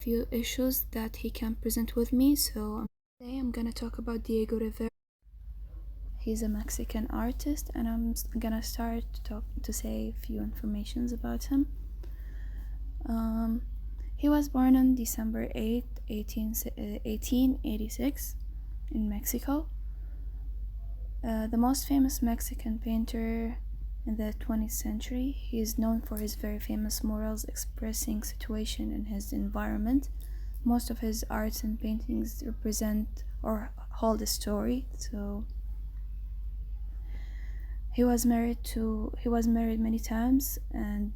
few issues that he can present with me. So today I'm gonna talk about Diego Rivera. He's a Mexican artist, and I'm gonna start to say a few informations about him. He was born on December 8th, 1886 in Mexico. The most famous Mexican painter in the 20th century. He is known for his very famous murals expressing situation in his environment. Most of his arts and paintings represent or hold a story. So he was married many times, and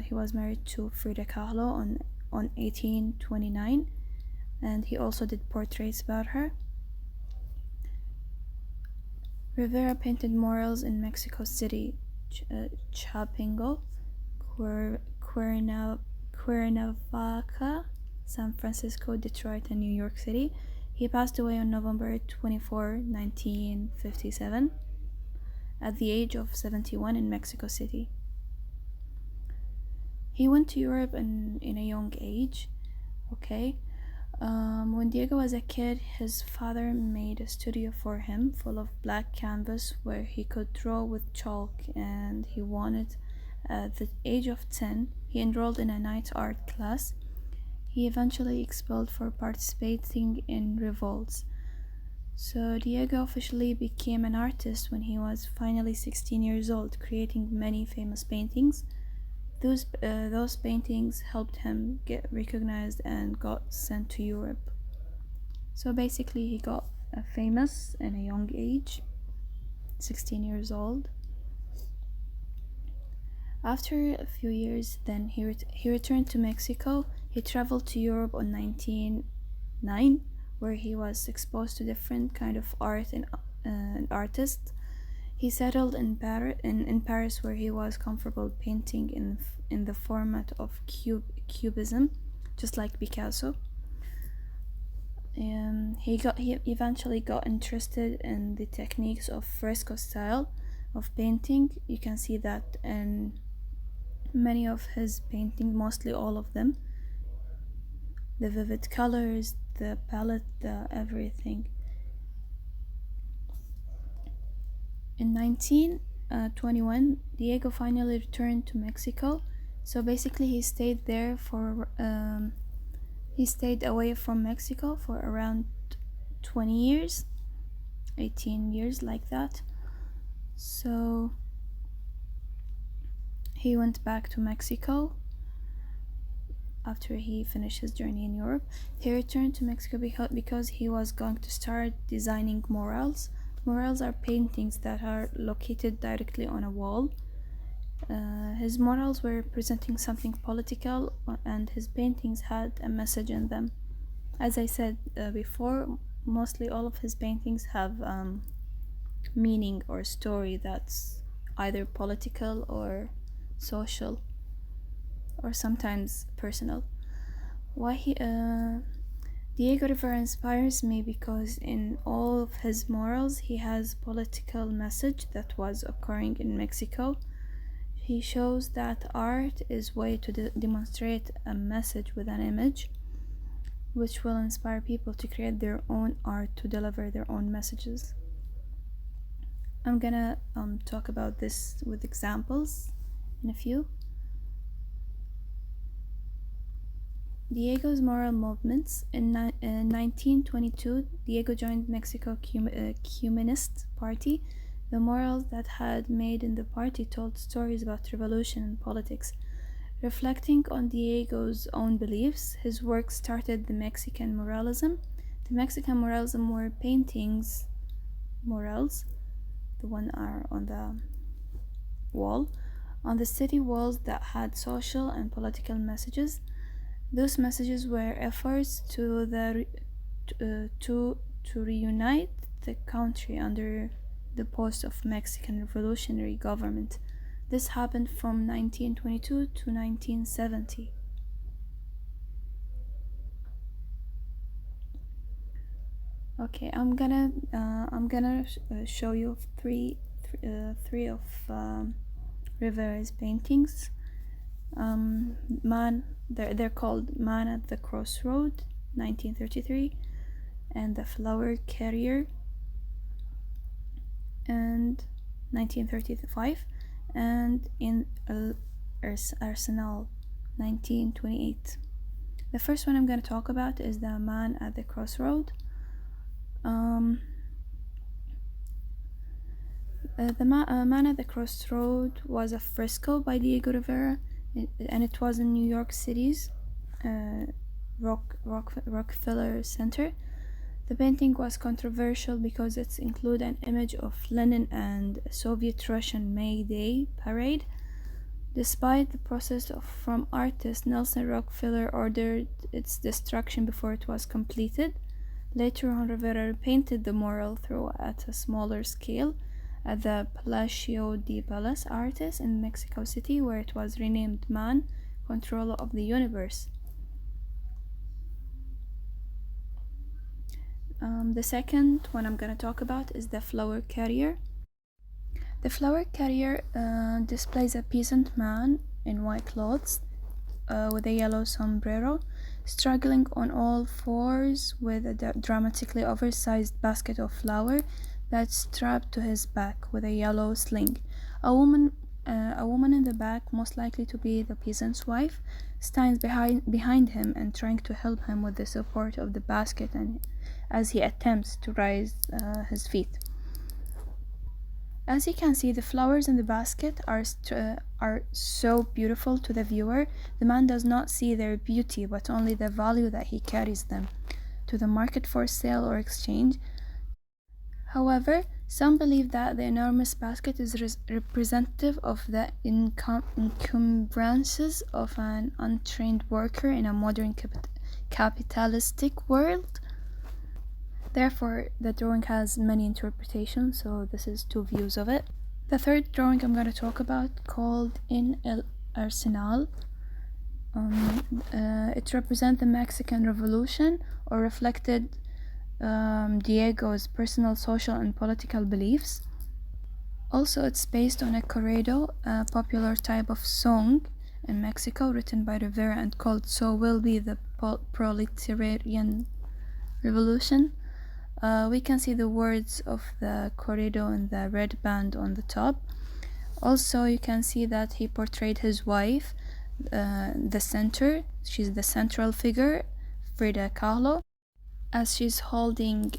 he was married to Frida Kahlo on 1829, and he also did portraits about her. Rivera painted murals in Mexico City, Chapingo, Cuernavaca, San Francisco, Detroit, and New York City. He passed away on November 24, 1957, at the age of 71 in Mexico City. He went to Europe in a young age. When Diego was a kid, his father made a studio for him full of black canvas where he could draw with chalk, and he wanted, at the age of 10, he enrolled in a night art class. He eventually expelled for participating in revolts. So Diego officially became an artist when he was finally 16 years old, creating many famous paintings. Those paintings helped him get recognized and got sent to Europe. So basically he got famous in a young age, 16 years old. After a few years, then he returned to Mexico. He traveled to Europe on 1909, where he was exposed to different kind of art and artists. He settled in Paris, where he was comfortable painting in the format of cubism, just like Picasso. He eventually got interested in the techniques of fresco style of painting. You can see that in many of his paintings, mostly all of them. The vivid colors, the palette, the everything. In 1921, Diego finally returned to Mexico. So basically he stayed away from Mexico for around 20 years, 18 years, like that. So he went back to Mexico after he finished his journey in Europe. He returned to Mexico because he was going to start designing murals. Murals are paintings that are located directly on a wall. His murals were presenting something political, and his paintings had a message in them. As I said before, mostly all of his paintings have meaning or story that's either political or social, or sometimes personal. Diego Rivera inspires me because in all of his murals he has political message that was occurring in Mexico. He shows that art is way to demonstrate a message with an image, which will inspire people to create their own art to deliver their own messages. I'm gonna talk about this with examples in a few. Diego's moral movements. In 1922, Diego joined Mexico Communist Party. The murals that had made in the party told stories about revolution and politics. Reflecting on Diego's own beliefs, his work started the Mexican muralism. The Mexican muralism were murals, the one are on the wall, on the city walls that had social and political messages. Those messages were efforts to reunite the country under the post of Mexican revolutionary government. This happened from 1922 to 1970. Okay, I'm gonna show you three of Rivera's paintings. Man They're called Man at the Crossroad, 1933, and The Flower Carrier, and 1935, and In Arsenal, 1928. The first one I'm going to talk about is The Man at the Crossroad. Man at the Crossroad was a fresco by Diego Rivera, and it was in New York City's Rockefeller Center. The painting was controversial because it included an image of Lenin and a Soviet-Russian May Day parade. Despite the protest from artist Nelson Rockefeller ordered its destruction before it was completed. Later on, Rivera painted the mural through at a smaller scale at the Palacio de Palace Artes in Mexico City, where it was renamed Man, Controller of the Universe. The second one I'm going to talk about is The Flower Carrier. The Flower Carrier displays a peasant man in white clothes with a yellow sombrero, struggling on all fours with a dramatically oversized basket of flour that's strapped to his back with a yellow sling. A woman in the back, most likely to be the peasant's wife, stands behind him and trying to help him with the support of the basket, and as he attempts to raise his feet. As you can see, the flowers in the basket are so beautiful to the viewer. The man does not see their beauty, but only the value that he carries them to the market for sale or exchange. However, some believe that the enormous basket is representative of the encumbrances of an untrained worker in a modern capitalistic world. Therefore, the drawing has many interpretations, so this is two views of it. The third drawing I'm going to talk about, called In el Arsenal. It represents the Mexican Revolution, or reflected Diego's personal, social, and political beliefs. Also, it's based on a corrido, a popular type of song in Mexico, written by Revira and called So Will Be the Proletarian Revolution. We can see the words of the corrido in the red band on the top. Also, you can see that he portrayed his wife, the center. She's the central figure, Frida Kahlo, as she's holding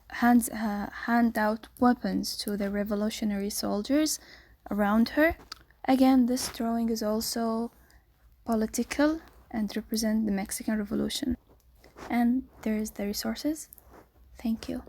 hand out weapons to the revolutionary soldiers around her. Again, this drawing is also political and represent the Mexican Revolution. And there's the resources. Thank you.